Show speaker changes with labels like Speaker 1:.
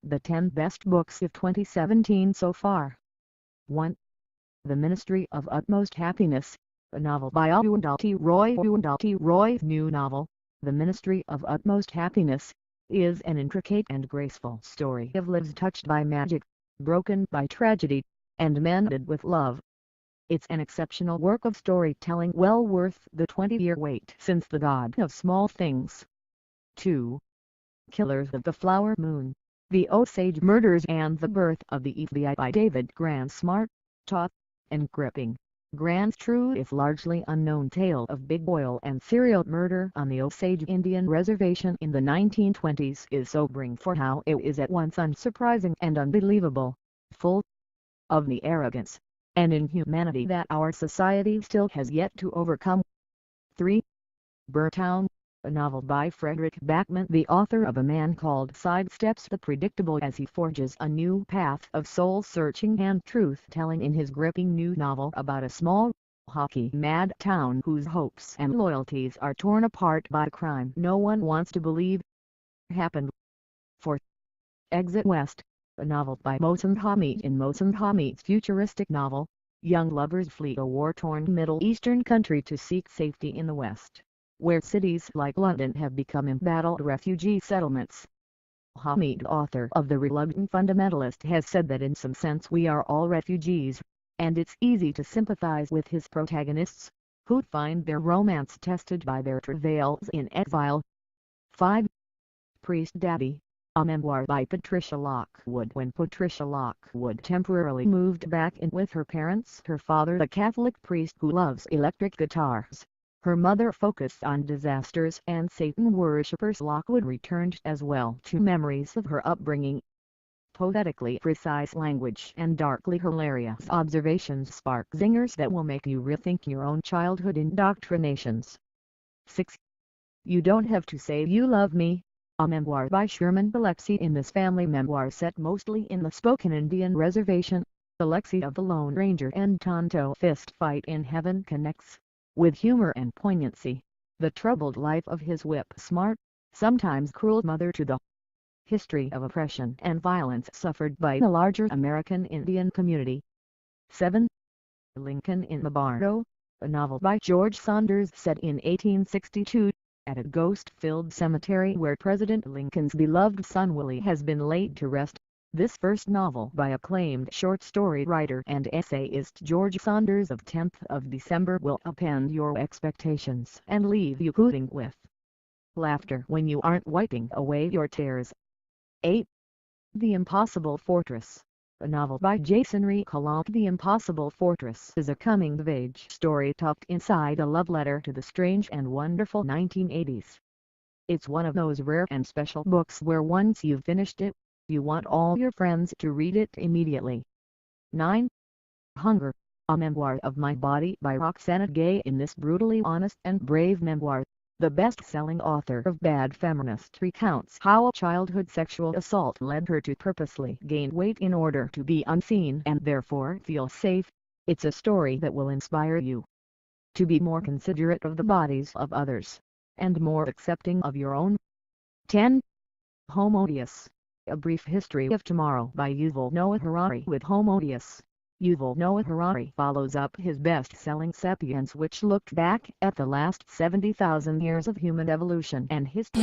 Speaker 1: The 10 Best Books of 2017 So Far. 1. The Ministry of Utmost Happiness, a novel by Arundhati Roy. Arundhati Roy's new novel, The Ministry of Utmost Happiness, is an intricate and graceful story of lives touched by magic, broken by tragedy, and mended with love. It's an exceptional work of storytelling well worth the 20-year wait since The God of Small Things. 2. Killers of the Flower Moon, The Osage Murders and the Birth of the FBI by David Grant. Smart, taut, and gripping, Grant's true if largely unknown tale of big oil and serial murder on the Osage Indian Reservation in the 1920s is sobering for how it is at once unsurprising and unbelievable, full of the arrogance and inhumanity that our society still has yet to overcome. 3. Burtown, a novel by Frederick Backman. The author of A Man Called sidesteps the predictable as he forges a new path of soul-searching and truth-telling in his gripping new novel about a small, hockey-mad town whose hopes and loyalties are torn apart by crime no one wants to believe happened. 4. Exit West, a novel by Mohsen Hamid. In Mohsen Hamid's futuristic novel, young lovers flee a war-torn Middle Eastern country to seek safety in the West, where cities like London have become embattled refugee settlements. Hamid, author of The Reluctant Fundamentalist, has said that in some sense we are all refugees, and it's easy to sympathize with his protagonists, who find their romance tested by their travails in exile. 5. Priest Daddy, a memoir by Patricia Lockwood. When Patricia Lockwood temporarily moved back in with her parents, her father, the Catholic priest who loves electric guitars, her mother focused on disasters and Satan worshippers, Lockwood returned as well to memories of her upbringing. Poetically precise language and darkly hilarious observations spark zingers that will make you rethink your own childhood indoctrinations. 6. You Don't Have to Say You Love Me, a memoir by Sherman Alexie. In this family memoir set mostly in the Spoken Indian Reservation, Alexie of the Lone Ranger and Tonto fist fight in heaven connects, with humor and poignancy, the troubled life of his whip-smart, sometimes cruel mother to the history of oppression and violence suffered by the larger American Indian community. 7. Lincoln in the Bardo, a novel by George Saunders set in 1862, at a ghost-filled cemetery where President Lincoln's beloved son Willie has been laid to rest. This first novel by acclaimed short story writer and essayist George Saunders of 10th of December will upend your expectations and leave you hooting with laughter when you aren't wiping away your tears. 8. The Impossible Fortress, a novel by Jason Recalant. The Impossible Fortress is a coming-of-age story tucked inside a love letter to the strange and wonderful 1980s. It's one of those rare and special books where once you've finished it, you want all your friends to read it immediately. 9. Hunger, a memoir of my body by Roxana Gay. In this brutally honest and brave memoir, the best-selling author of Bad Feminist recounts how a childhood sexual assault led her to purposely gain weight in order to be unseen and therefore feel safe. It's a story that will inspire you to be more considerate of the bodies of others, and more accepting of your own. 10. Homodeus, A Brief History of Tomorrow by Yuval Noah Harari. With Homodeus, Yuval Noah Harari follows up his best-selling Sapiens, which looked back at the last 70,000 years of human evolution and history.